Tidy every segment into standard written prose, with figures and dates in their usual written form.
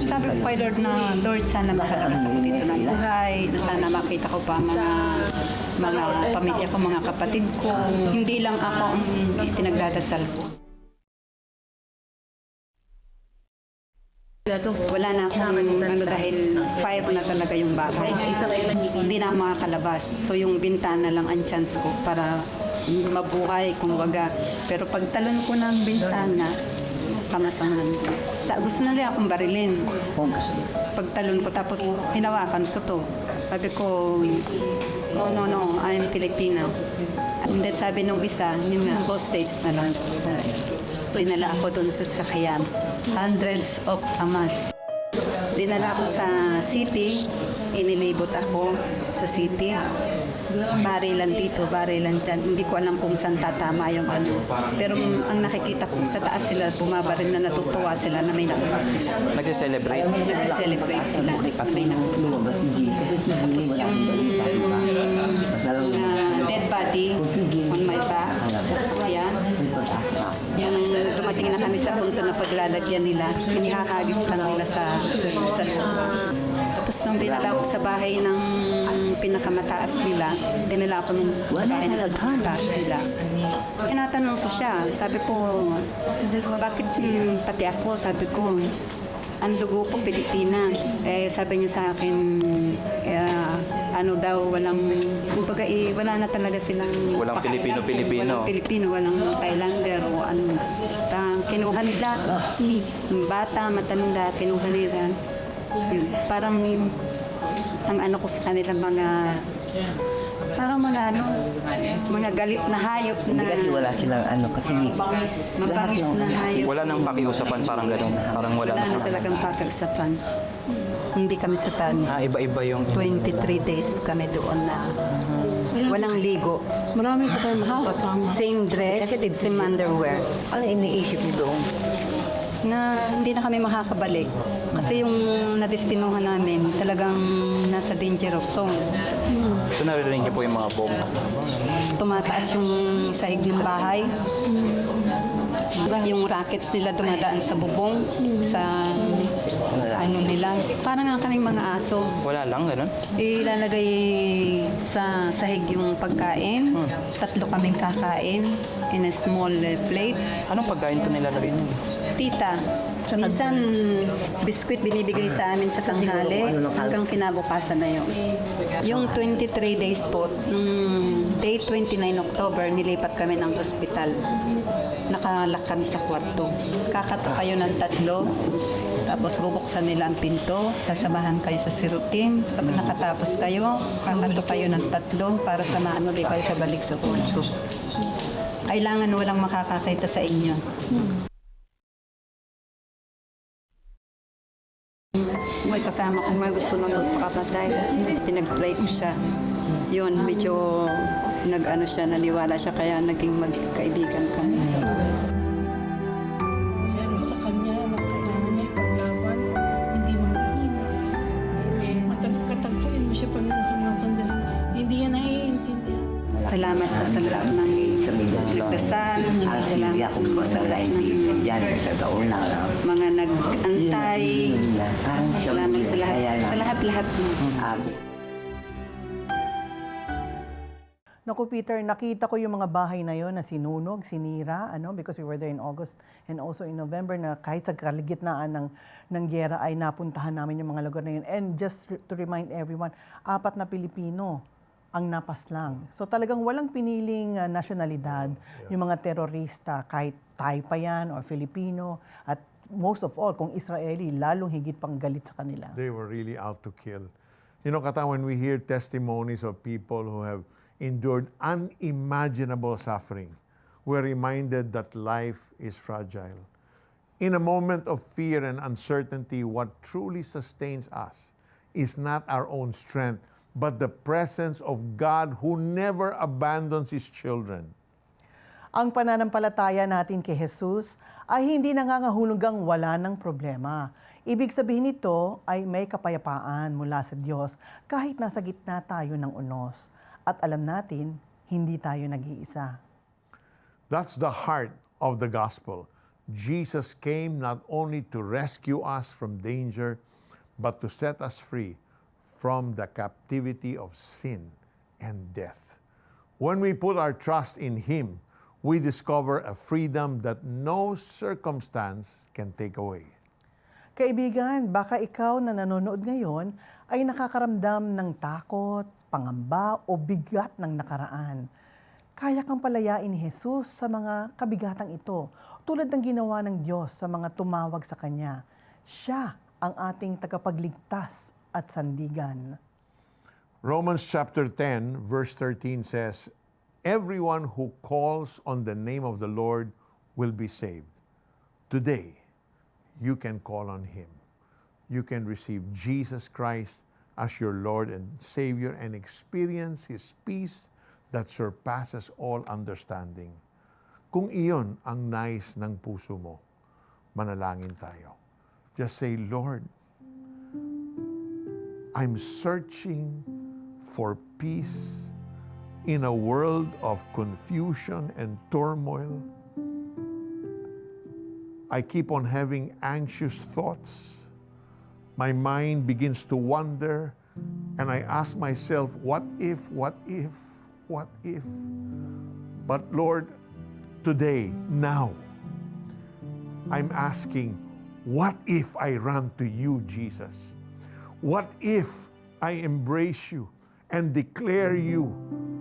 Sabi ko kay Lord na, Lord, sana makalakas ako dito ng buhay, na sana makita ko pa mga pamilya ko, mga kapatid ko. Hindi lang ako ang itinagdadasal ko. Wala na akong dahil fire na talaga yung bahay. Hindi na ako makakalabas. So yung bintana lang ang chance ko para mabuhay, kumbaga. Pero pag talon ko ng bintana, kamasangan ko. Gusto na lang akong barilin. Pagtalon ko, tapos hinawakan, suto. Sabi ko, no, I'm Filipino. And then sabi nung isa, yung hostage na lang. Dinala ako doon sa sakyan. Hundreds of amas. Dinala ako sa city. Inilibot ako sa city. Barilan dito, barilan dyan. Hindi ko alam kung saan tatama yung ano. Pero ang nakikita ko sa taas sila, bumabaril na natutuwa sila na may nakuha sila. Nagse-celebrate? Nagse-celebrate sila. May nakuha. Tapos yung dead body on my back, sa sakyan. Yung dumating na kami sa punto na paglalagyan nila, hinihahagis lang nila sa Tapos nung dinala ko sa bahay ng pinakamataas nila, dinala ko sa bahay ng pinakamataas nila. Tinatanong ko siya, sabi ko, bakit pati ako? Sabi ko, ang dugo ko Pilipina. Sabi niya sa akin, ano daw, kumbaga wala na talaga silang Walang Pilipino-Pilipino. Walang Pilipino, walang Thailander o ano. Basta kinuha nila, bata, matanda, kinuha nila. Yun, parang ang ano ko sa kanila parang mga galit na hayop na. Kasi wala silang kasi mabangis na hayop. Wala nang pakiusapan, parang gano'n. Parang wala Wala na talagang pakiusapan. Hindi kami sa tan. Iba-iba yung... 23 days kami doon na walang ligo. Marami pa tayong makakasama. Same dress, same underwear. Ano iniisip niyo doon? Na hindi na kami makakabalik. Kasi yung nadestinuhan namin talagang nasa dangerous zone. So naririnig niyo po yung mga bomb. Tumataas yung sahig ng bahay. Yung rockets nila dumadaan sa bubong, sa ano nila. Parang nga kaming mga aso. Wala lang, gano'n? Ilalagay sa sahig yung pagkain. 3 kaming kakain in a small plate. Anong pagkain po nilalagay niyo? Tita, minsan biskwit binibigay sa amin sa tanghali hanggang kinabukasan na yun. Yung 23 days po, day 29 October, nilipat kami ng hospital. Nakalak kami sa kwarto. Kakato kayo ng 3, tapos bubuksan nila ang pinto, sasamahan kayo sa sirutin. Kapag nakatapos kayo, kakato kayo ng 3 para samahan ulit kayo kabalik sa kwarto. Kailangan walang makakakita sa inyo. May kasama ko nga gusto nang magpapatay. Pinag-pray ko siya. Yun, medyo nag-ano siya, naniwala siya, kaya naging magkaibigan kami. Pero sa kanya, kailangan niya ipaglaban, hindi manghihina. Katagpuin mo siya pag sumasandali. Hindi yan naiintindihan. Salamat po sa lahat ng nagdasal. Salamat po sa lahat ng mga nag-antay. Salamat sa lahat-lahat. Naku Peter, nakita ko yung mga bahay na yon na sinunog, sinira, because we were there in August and also in November na kahit sa kaligitnaan ng gyera ay napuntahan namin yung mga lugar na yun. And just to remind everyone, 4 na Pilipino ang napaslang. So talagang walang piniling nasyonalidad, yung mga terorista, kahit Thai pa yan or Filipino, at most of all, kung Israeli, lalong higit pang galit sa kanila. They were really out to kill. You know, Kata, when we hear testimonies of people who have endured unimaginable suffering, we're reminded that life is fragile. In a moment of fear and uncertainty, what truly sustains us is not our own strength, but the presence of God who never abandons His children. Ang pananampalataya natin kay Jesus ay hindi nangangahulugang wala ng problema. Ibig sabihin nito ay may kapayapaan mula sa Diyos kahit nasa gitna tayo ng unos. At alam natin, hindi tayo nag-iisa. That's the heart of the gospel. Jesus came not only to rescue us from danger, but to set us free from the captivity of sin and death. When we put our trust in Him, we discover a freedom that no circumstance can take away. Kaibigan, baka ikaw na nanonood ngayon ay nakakaramdam ng takot, pangamba o bigat ng nakaraan. Kaya kang palayain ni Jesus sa mga kabigatang ito, tulad ng ginawa ng Diyos sa mga tumawag sa Kanya. Siya ang ating tagapagligtas at sandigan. Romans chapter 10, verse 13 says, "Everyone who calls on the name of the Lord will be saved." Today, you can call on Him. You can receive Jesus Christ as your Lord and Savior and experience His peace that surpasses all understanding. Kung iyon ang nais ng puso mo, manalangin tayo. Just say, "Lord, I'm searching for peace in a world of confusion and turmoil. I keep on having anxious thoughts. My mind begins to wander, and I ask myself, what if, what if, what if? But Lord, today, now, I'm asking, what if I run to you, Jesus? What if I embrace you and declare you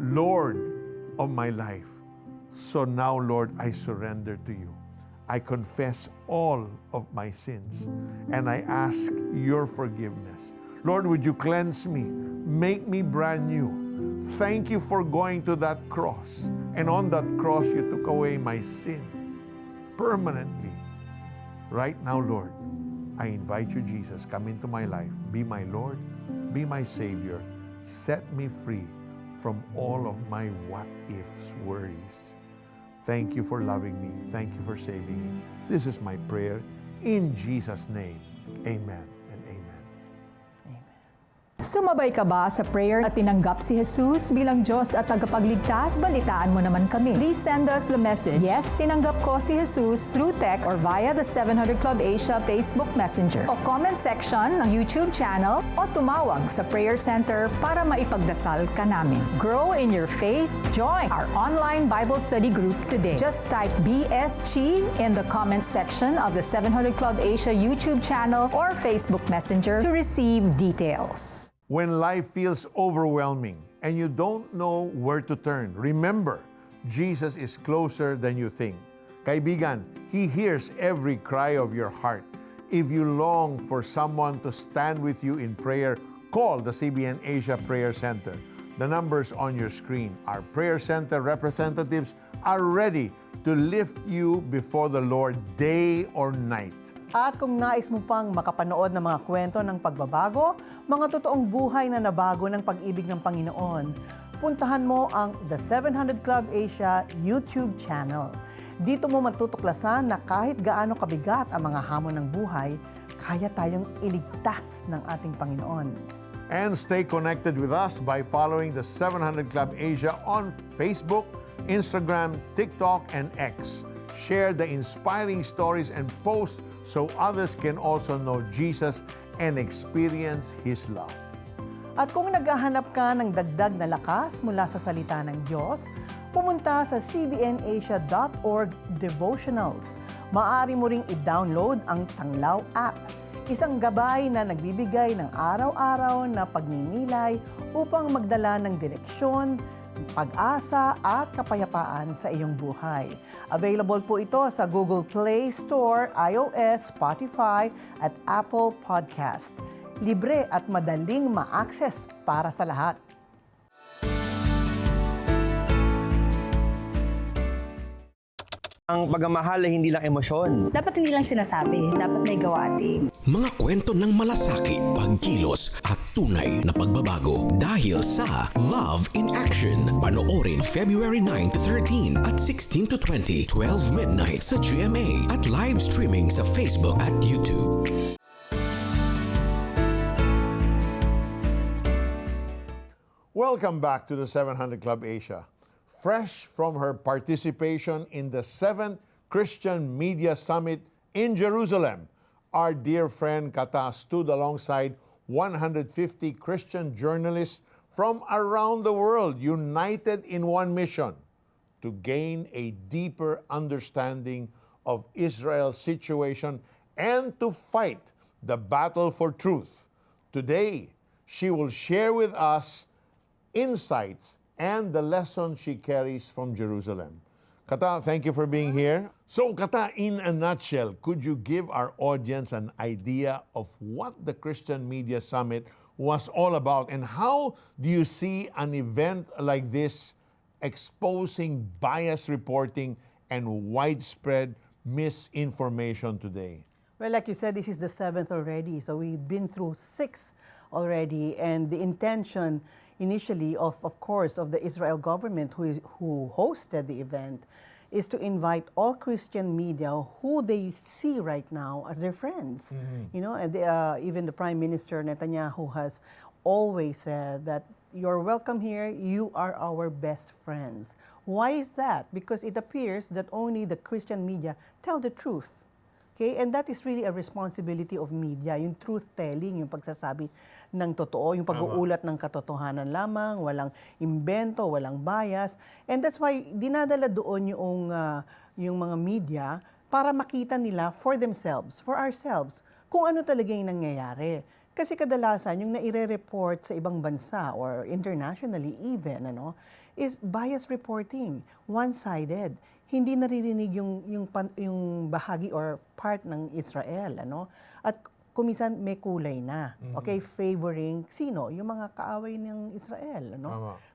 Lord of my life? So now, Lord, I surrender to you. I confess all of my sins, and I ask your forgiveness. Lord, would you cleanse me? Make me brand new. Thank you for going to that cross. And on that cross, you took away my sin permanently. Right now, Lord, I invite you, Jesus, come into my life. Be my Lord, be my Savior. Set me free from all of my what-ifs worries. Thank you for loving me. Thank you for saving me. This is my prayer in Jesus' name. Amen and amen. Sumabay ka ba sa prayer at tinanggap si Jesus bilang Diyos at tagapagligtas? Balitaan mo naman kami. Please send us the message, "Yes, tinanggap ko si Jesus," through text or via the 700 Club Asia Facebook Messenger o comment section ng YouTube channel o tumawag sa Prayer Center para maipagdasal ka namin. Grow in your faith. Join our online Bible study group today. Just type BSG in the comment section of the 700 Club Asia YouTube channel or Facebook Messenger to receive details. When life feels overwhelming and you don't know where to turn, remember, Jesus is closer than you think. Kaibigan, He hears every cry of your heart. If you long for someone to stand with you in prayer, call the CBN Asia Prayer Center. The numbers on your screen. Our prayer center representatives are ready to lift you before the Lord day or night. At kung nais mo pang makapanood ng mga kwento ng pagbabago, mga totoong buhay na nabago ng pag-ibig ng Panginoon, puntahan mo ang The 700 Club Asia YouTube channel. Dito mo matutuklasan na kahit gaano kabigat ang mga hamon ng buhay, kaya tayong iligtas ng ating Panginoon. And stay connected with us by following the 700 Club Asia on Facebook, Instagram, TikTok, and X. Share the inspiring stories and posts so others can also know Jesus and experience His love. At kung naghahanap ka ng dagdag na lakas mula sa salita ng Diyos, pumunta sa cbnasia.org devotionals. Maaari mo ring i-download ang Tanglaw app, isang gabay na nagbibigay ng araw-araw na pagninilay upang magdala ng direksyon, pag-asa at kapayapaan sa iyong buhay. Available po ito sa Google Play Store, iOS, Spotify at Apple Podcast. Libre at madaling ma-access para sa lahat. Ang pagmamahal ay hindi lang emosyon. Dapat hindi lang sinasabi, dapat may gawa din. Mga kwento ng malasakit, pagkilos at tunay na pagbabago dahil sa Love in Action. Panoorin February 9 to 13 at 16 to 20, 12 midnight sa GMA at live streaming sa Facebook at YouTube. Welcome back to the 700 Club Asia. Fresh from her participation in the 7th Christian Media Summit in Jerusalem, our dear friend Kata stood alongside 150 Christian journalists from around the world, united in one mission: to gain a deeper understanding of Israel's situation and to fight the battle for truth. Today, she will share with us insights and the lesson she carries from Jerusalem. Kata, thank you for being here. So, Kata, in a nutshell, could you give our audience an idea of what the Christian Media Summit was all about, and how do you see an event like this exposing biased reporting and widespread misinformation today? Well, like you said, this is the 7th already. So we've been through 6 already. And the intention initially of course, of the Israel government who hosted the event is to invite all Christian media who they see right now as their friends. You know, and even the Prime Minister Netanyahu has always said that you're welcome here, you are our best friends. Why is that? Because it appears that only the Christian media tell the truth. Okay? And that is really a responsibility of media, yung truth-telling, yung pagsasabi ng totoo, yung pag-uulat ng katotohanan lamang, walang imbento, walang bias. And that's why dinadala doon yung mga media para makita nila for themselves, for ourselves, kung ano talaga yung nangyayari. Kasi kadalasan, yung naire-report sa ibang bansa or internationally even, is bias reporting, one-sided. Hindi naririnig yung bahagi or part ng Israel, At kuminsan may kulay na, okay, favoring sino? Yung mga kaaway ng Israel,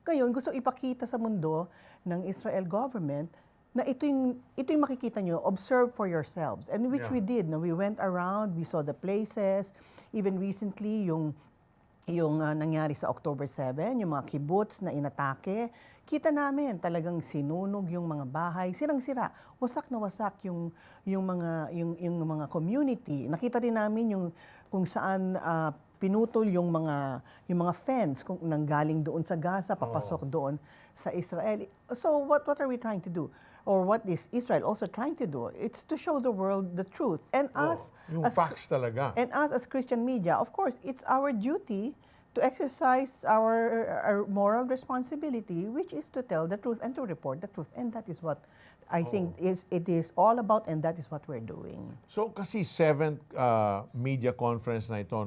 Ngayon, gusto ipakita sa mundo ng Israel government na ito yung makikita nyo, observe for yourselves. And which we did, we went around, we saw the places, even recently yung nangyari sa October 7, yung mga kibbutz na inatake, kita namin talagang sinunog yung mga bahay, sirang-sira, wasak na wasak yung mga community. Nakita rin namin yung kung saan pinutol yung mga fence kung nanggaling doon sa Gaza papasok doon sa Israel. So what are we trying to do? Or what is Israel also trying to do? It's to show the world the truth. And us yung facts talaga. And us as Christian media, of course, it's our duty to exercise our moral responsibility, which is to tell the truth and to report the truth. And that is what I think it is all about, and that is what we're doing. So kasi 7th media conference na ito,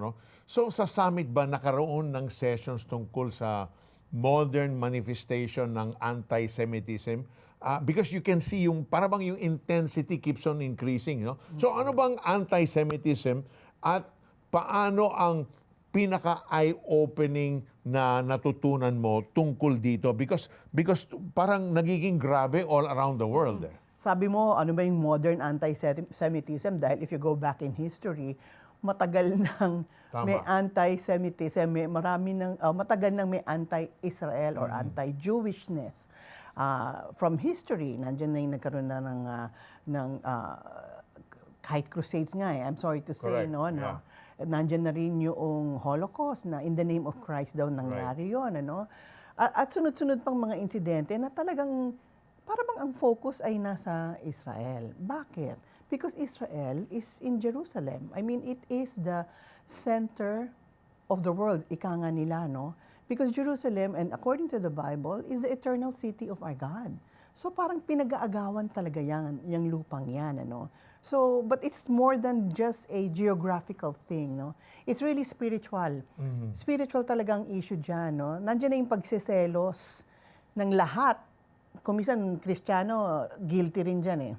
So sa summit ba nakaroon ng sessions tungkol sa modern manifestation ng anti-Semitism? Because you can see parang yung intensity keeps on increasing, So ano bang anti-Semitism at paano ang pinaka-eye-opening na natutunan mo tungkol dito? Because parang nagiging grabe all around the world. Sabi mo, ano ba yung modern anti-Semitism? Dahil if you go back in history, matagal nang may anti-Semitism, matagal nang may anti-Israel or anti-Jewishness. From history, nandiyan na yung nagkaroon na ng kahit crusades nga I'm sorry to say, nandiyan na rin yung Holocaust na in the name of Christ daw nangyari yun, At sunod-sunod pang mga insidente na talagang parang ang focus ay nasa Israel. Bakit? Because Israel is in Jerusalem. I mean, it is the center of the world, ika nga nila, Because Jerusalem, and according to the Bible, is the eternal city of our God. So parang pinag-aagawan talaga yung lupang yan, So, but it's more than just a geographical thing, It's really spiritual. Spiritual talagang issue dyan, Nandiyan na yung pagsiselos ng lahat. Kung minsan, Kristiyano, guilty rin dyan,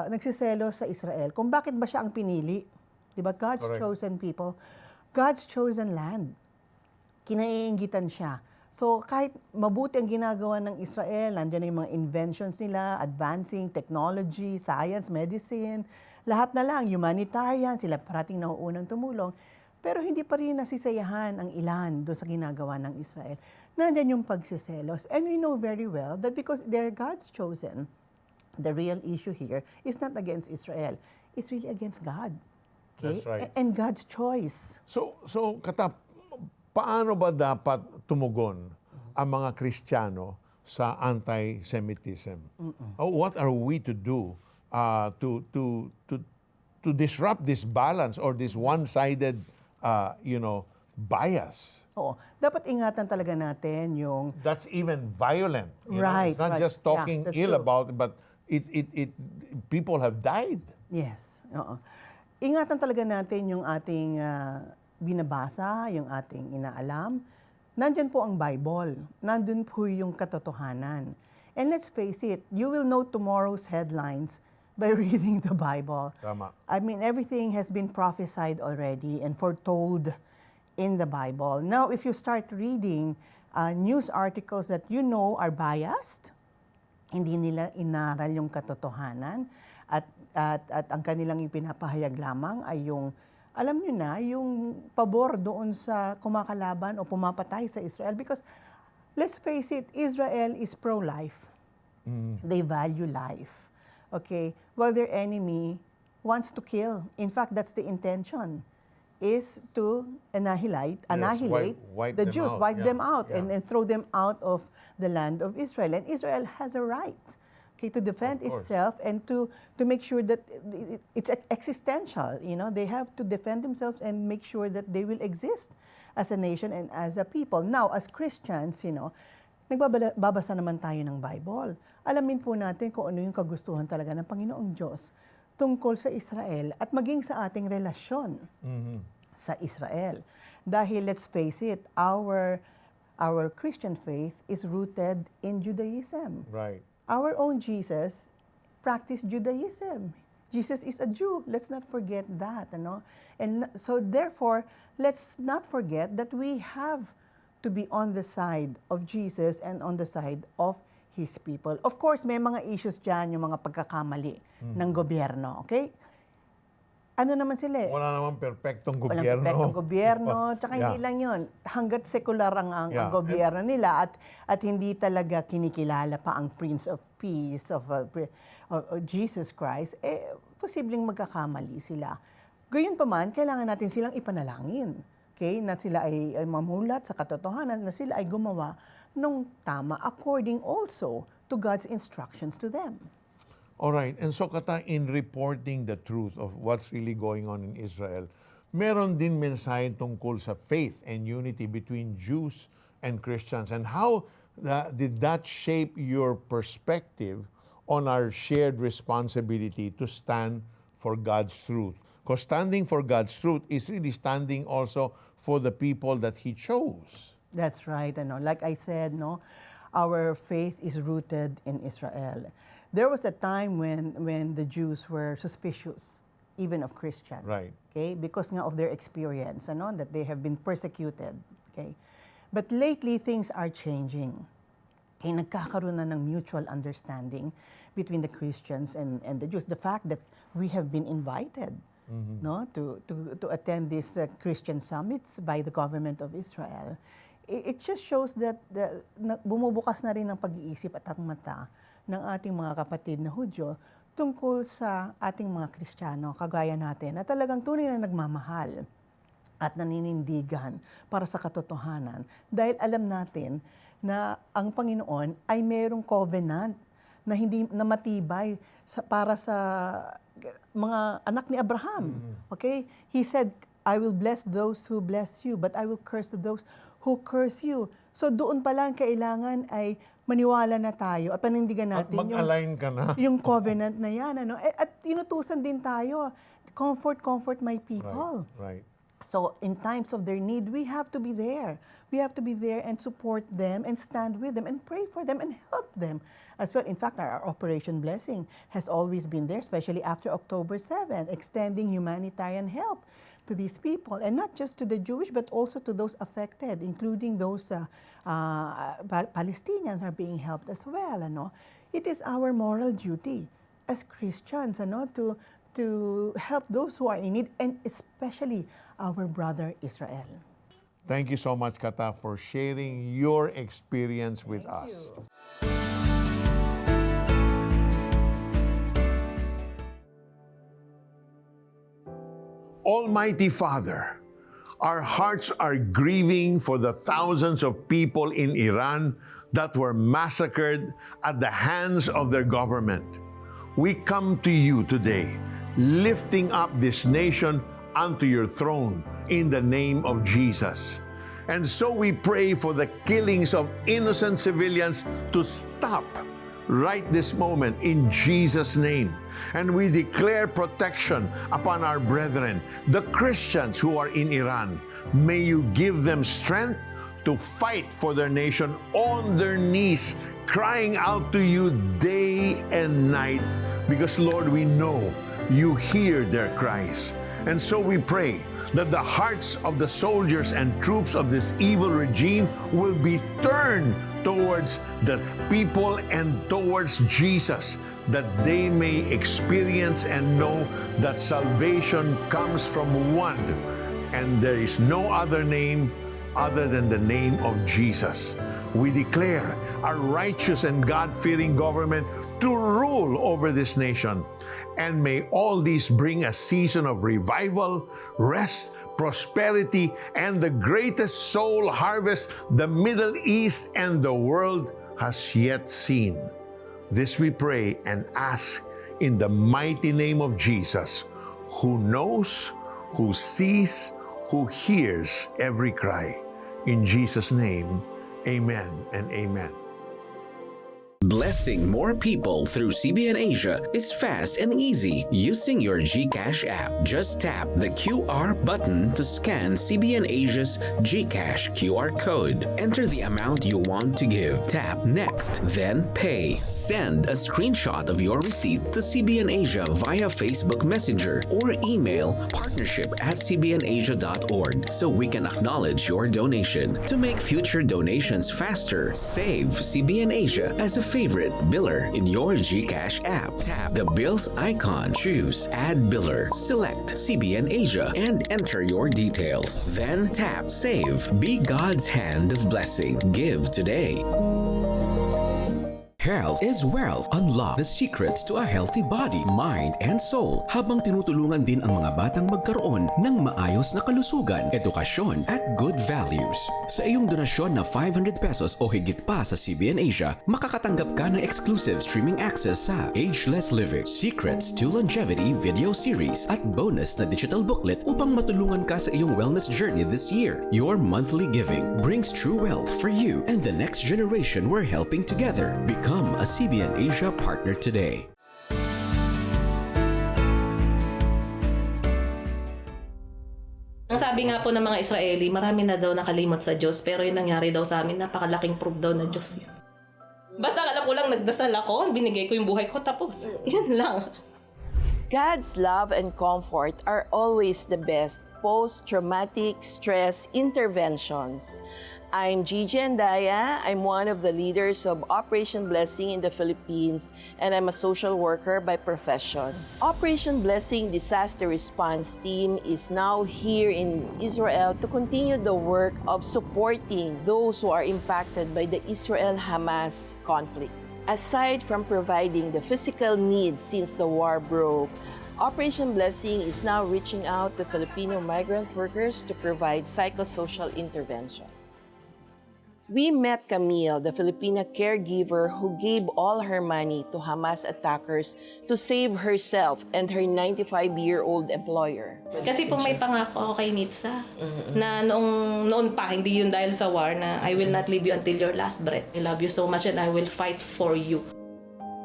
nagsiselos sa Israel. Kung bakit ba siya ang pinili? Diba? God's chosen people. God's chosen land. Kinaiinggitan siya. So kahit mabuti ang ginagawa ng Israel, nandiyan na yung mga inventions nila, advancing technology, science, medicine, lahat na lang, humanitarian, sila parating nauunang tumulong. Pero hindi pa rin nasisayahan ang ilan doon sa ginagawa ng Israel. Nandiyan yung pagsiselos. And we know very well that because they're God's chosen, the real issue here is not against Israel. It's really against God. Okay? That's right. And God's choice. So Katap, paano ba dapat tumugon ang mga Kristiyano sa anti-Semitism? What are we to do to disrupt this balance or this one-sided, bias? Oo. Dapat ingatan talaga natin yung That's even violent. Right, It's not right. just talking Yeah, that's ill true. about it, but people have died. Yes. Oo. Ingatan talaga natin yung ating binabasa, yung ating inaalam. Nandyan po ang Bible. Nandun po yung katotohanan. And let's face it, you will know tomorrow's headlines by reading the Bible. Tama. I mean, everything has been prophesied already and foretold in the Bible. Now, if you start reading news articles that you know are biased, hindi nila inaral yung katotohanan, at ang kanilang ipinapahayag lamang ay yung, alam nyo na, yung pabor doon sa kumakalaban o pumapatay sa Israel. Because, let's face it, Israel is pro-life. They value life. Okay? While their enemy wants to kill. In fact, that's the intention, is to annihilate wipe the them Jews, out. wipe Yeah, them out, yeah. and throw them out of the land of Israel. And Israel has a right, okay, to defend Of course. itself and to make sure that it's existential. They have to defend themselves and make sure that they will exist as a nation and as a people. Now, as Christians, nagbabasa naman tayo ng Bible. Alamin po natin kung ano yung kagustuhan talaga ng Panginoong Diyos tungkol sa Israel at maging sa ating relasyon sa Israel. Dahil let's face it, our Christian faith is rooted in Judaism. Right. Our own Jesus practiced Judaism. Jesus is a Jew. Let's not forget that. And so therefore, let's not forget that we have to be on the side of Jesus and on the side of His people. Of course, may mga issues dyan, yung mga pagkakamali ng gobyerno. Okay? Ano naman sila eh? Wala namang perpektong Walang gobyerno. perfectong gobyerno. Tsaka Yeah. hindi lang yun. Hanggat sekular ang Yeah. gobyerno nila at hindi talaga kinikilala pa ang Prince of Peace of Jesus Christ, posibleng magkakamali sila. Gayunpaman, kailangan natin silang ipanalangin. Okay? Na sila ay mamulat sa katotohanan, na sila ay gumawa ng tama according also to God's instructions to them. All right. And so, Kata, in reporting the truth of what's really going on in Israel, meron din mensahe tungkol sa faith and unity between Jews and Christians. And how did that shape your perspective on our shared responsibility to stand for God's truth? Because standing for God's truth is really standing also for the people that He chose. That's right. Like I said, our faith is rooted in Israel. There was a time when the Jews were suspicious, even of Christians. Right. Okay, because nga of their experience, that they have been persecuted. Okay, but lately things are changing. Okay, nagkakaroon na ng mutual understanding between the Christians and the Jews. The fact that we have been invited, to attend these Christian summits by the government of Israel. It just shows that bumubukas na rin ng pag-iisip at ang mata ng ating mga kapatid na Hudyo tungkol sa ating mga Kristiyano, kagaya natin, na talagang tunay na nagmamahal at naninindigan para sa katotohanan. Dahil alam natin na ang Panginoon ay mayroong covenant na matibay para sa mga anak ni Abraham. Okay? He said, I will bless those who bless you, but I will curse those who curse you. So doon pa lang kailangan ay maniwala na tayo at panindigan natin At mag-align ka na. yung covenant na yan. At inutusan din tayo, comfort my people. Right. So in times of their need, we have to be there. We have to be there and support them and stand with them and pray for them and help them as well. In fact, our Operation Blessing has always been there, especially after October 7, extending humanitarian help these people, and not just to the Jewish, but also to those affected, including those Palestinians are being helped as well. Ano? It is our moral duty as Christians, ano, to help those who are in need, and especially our brother Israel. Thank you so much, Kata, for sharing your experience with us. Almighty Father, our hearts are grieving for the thousands of people in Iran that were massacred at the hands of their government. We come to you today, lifting up this nation unto your throne in the name of Jesus. And so we pray for the killings of innocent civilians to stop right this moment in Jesus' name. And we declare protection upon our brethren, the Christians who are in Iran. May you give them strength to fight for their nation on their knees, crying out to you day and night, because Lord, we know you hear their cries. And so we pray that the hearts of the soldiers and troops of this evil regime will be turned towards the people and towards Jesus, that they may experience and know that salvation comes from one, and there is no other name other than the name of Jesus. We declare a righteous and God-fearing government to rule over this nation. And may all these bring a season of revival, rest, prosperity, and the greatest soul harvest the Middle East and the world has yet seen. This we pray and ask in the mighty name of Jesus, who knows, who sees, who hears every cry. In Jesus' name, amen and amen. Blessing more people through CBN Asia is fast and easy using your GCash app. Just tap the QR button to scan CBN Asia's GCash QR code. Enter the amount you want to give. Tap Next, then Pay. Send a screenshot of your receipt to CBN Asia via Facebook Messenger or email partnership@cbnasia.org so we can acknowledge your donation. To make future donations faster, save CBN Asia as a favorite biller in your GCash app. Tap the bills icon, choose Add Biller, select CBN Asia, and enter your details. Then tap Save. Be God's hand of blessing. Give today. Health is wealth. Unlock the secrets to a healthy body, mind, and soul habang tinutulungan din ang mga batang magkaroon ng maayos na kalusugan, edukasyon, at good values. Sa iyong donasyon na 500 pesos o higit pa sa CBN Asia, makakatanggap ka ng exclusive streaming access sa Ageless Living, Secrets to Longevity video series, at bonus na digital booklet upang matulungan ka sa iyong wellness journey this year. Your monthly giving brings true wealth for you and the next generation we're helping together. Become a CBN Asia partner today. Ang sabi nga po ng mga Israeli, marami na daw nakalimot sa Diyos, pero yung nangyari daw sa amin, napakalaking proof daw na Diyos yun. Basta alam ko lang, nagdasal ako, binigay ko yung buhay ko, tapos yun lang. God's love and comfort are always the best post-traumatic stress interventions. I'm Gigi Andaya. I'm one of the leaders of Operation Blessing in the Philippines, and I'm a social worker by profession. Operation Blessing Disaster Response Team is now here in Israel to continue the work of supporting those who are impacted by the Israel-Hamas conflict. Aside from providing the physical needs since the war broke, Operation Blessing is now reaching out to Filipino migrant workers to provide psychosocial intervention. We met Camille, the Filipina caregiver who gave all her money to Hamas attackers to save herself and her 95-year-old employer. Kasi po may pangako ako kay Nitsa na noon pa, hindi yun dahil sa war, na I will not leave you until your last breath. I love you so much and I will fight for you.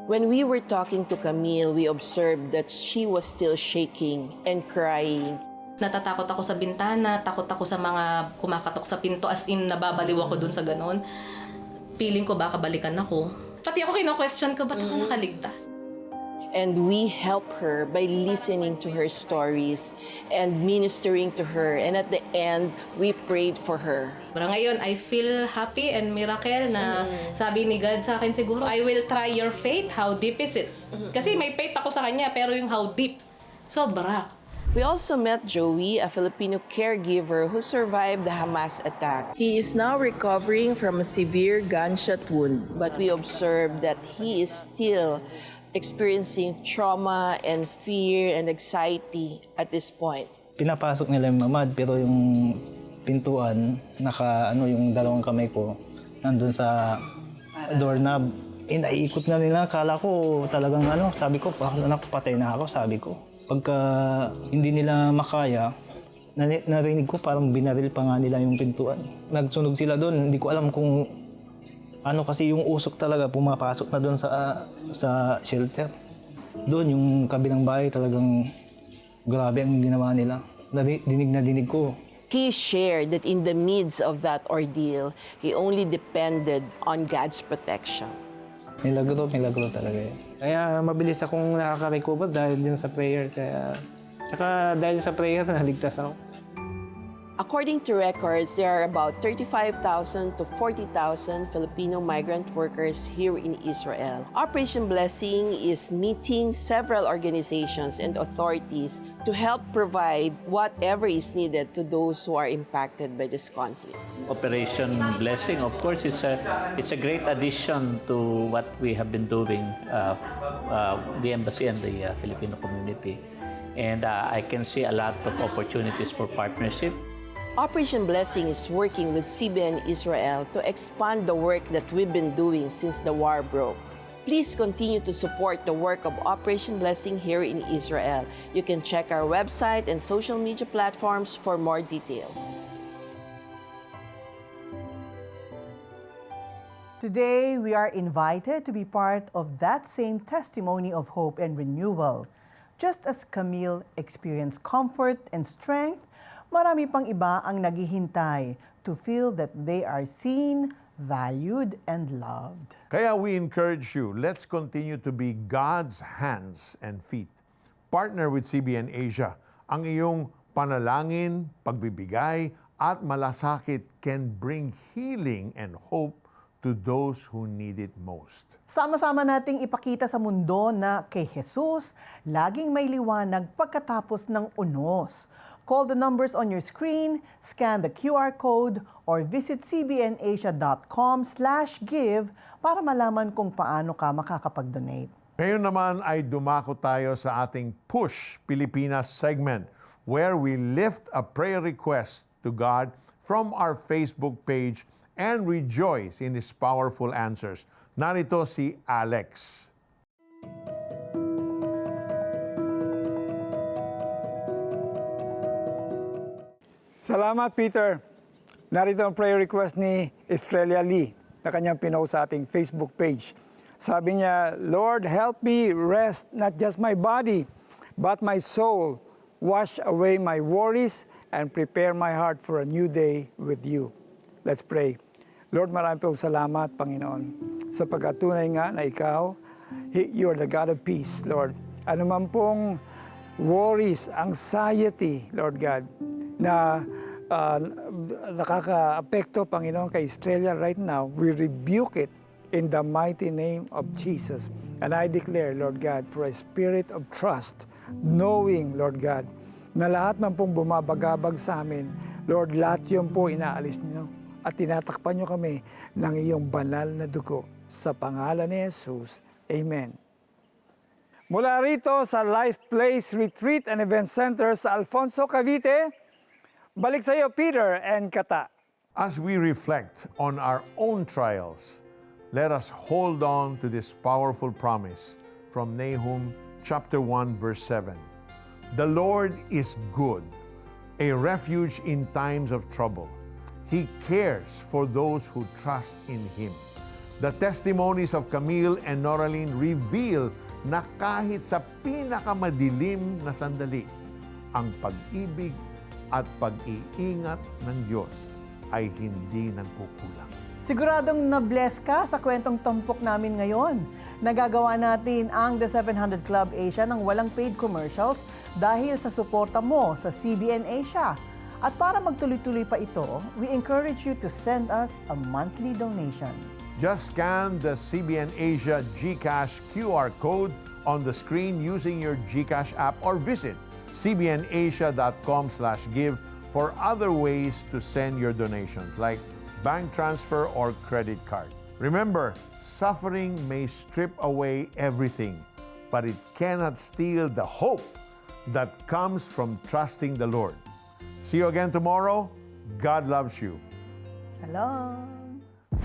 When we were talking to Camille, we observed that she was still shaking and crying. Natatakot ako sa bintana, takot ako sa mga kumakatok sa pinto, as in nababaliw ako dun sa ganon. Feeling ko baka balikan ako. Pati ako kino-question ko, ba't ako nakaligtas? And we help her by listening to her stories and ministering to her. And at the end, we prayed for her. Pero ngayon, I feel happy and miracle na sabi ni God sa akin siguro, I will try your faith. How deep is it? Kasi may faith ako sa kanya, pero yung how deep, sobra. We also met Joey, a Filipino caregiver who survived the Hamas attack. He is now recovering from a severe gunshot wound, but we observed that he is still experiencing trauma and fear and anxiety at this point. Pinapasok nila yung mamad pero yung pintuan, yung dalawang kamay ko nandun sa doorknob. Naiikot na nila, akala ko talagang sabi ko, patay na ako, sabi ko. Pagka hindi nila makaya, narinig ko parang binaril pa nga nila yung pintuan. Nagsunog sila doon, hindi ko alam kung kasi yung usok talaga pumapasok na doon sa shelter. Doon yung kabilang bahay talagang grabe ang ginawa nila. Dinig na dinig ko. He shared that in the midst of that ordeal, he only depended on God's protection. Milagro talaga yun. Kaya mabilis akong nakaka-recover dahil din sa prayer. Tsaka dahil sa prayer, naligtas ako. According to records, there are about 35,000 to 40,000 Filipino migrant workers here in Israel. Operation Blessing is meeting several organizations and authorities to help provide whatever is needed to those who are impacted by this conflict. Operation Blessing, of course, it's a great addition to what we have been doing, the embassy and the Filipino community. And I can see a lot of opportunities for partnership. Operation Blessing is working with CBN Israel to expand the work that we've been doing since the war broke. Please continue to support the work of Operation Blessing here in Israel. You can check our website and social media platforms for more details. Today, we are invited to be part of that same testimony of hope and renewal. Just as Camille experienced comfort and strength, marami pang iba ang naghihintay to feel that they are seen, valued, and loved. Kaya we encourage you, let's continue to be God's hands and feet. Partner with CBN Asia. Ang iyong panalangin, pagbibigay, at malasakit can bring healing and hope to those who need it most. Sama-sama nating ipakita sa mundo na kay Jesus, laging may liwanag pagkatapos ng unos. Call the numbers on your screen, scan the QR code, or visit cbnasia.com/give para malaman kung paano ka makakapag-donate. Ngayon naman ay dumako tayo sa ating Push Pilipinas segment where we lift a prayer request to God from our Facebook page and rejoice in His powerful answers. Narito si Alex. Salamat, Peter. Narito ang prayer request ni Estrella Lee na kanyang pinost sa ating Facebook page. Sabi niya, Lord, help me rest not just my body, but my soul. Wash away my worries and prepare my heart for a new day with you. Let's pray. Lord, marami pong salamat, Panginoon, sa pagkatunay nga na ikaw, you are the God of peace, Lord. Ano man pong worries, anxiety, Lord God, na nakaka-apekto, Panginoon, kay Estrella right now, we rebuke it in the mighty name of Jesus. And I declare, Lord God, for a spirit of trust, knowing, Lord God, na lahat man pong bumabagabag sa amin, Lord, lahat yun po inaalis niyo at tinatakpan niyo kami ng iyong banal na dugo. Sa pangalan ni Jesus, Amen. Mula rito sa Life Place Retreat and Event Center sa Alfonso, Cavite, balik sa iyo, Peter and Kata. As we reflect on our own trials, let us hold on to this powerful promise from Nahum chapter 1 verse 7. The Lord is good, a refuge in times of trouble. He cares for those who trust in Him. The testimonies of Camille and Noraline reveal na kahit sa pinakamadilim na sandali, ang pag-ibig at pag-iingat ng Diyos ay hindi nagkukulang. Siguradong na-bless ka sa kwentong tampok namin ngayon. Nagagawa natin ang The 700 Club Asia ng walang paid commercials dahil sa suporta mo sa CBN Asia. At para magtuloy-tuloy pa ito, we encourage you to send us a monthly donation. Just scan the CBN Asia GCash QR code on the screen using your GCash app or visit cbnasia.com/give for other ways to send your donations like bank transfer or credit card. Remember, suffering may strip away everything, but it cannot steal the hope that comes from trusting the Lord. See you again tomorrow. God loves you. Shalom!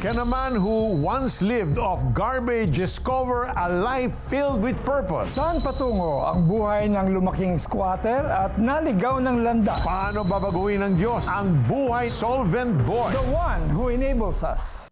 Can a man who once lived off garbage discover a life filled with purpose? Saan patungo ang buhay ng lumaking squatter at naligaw ng landas? Paano babaguhin ng Diyos ang buhay solvent boy? The one who enables us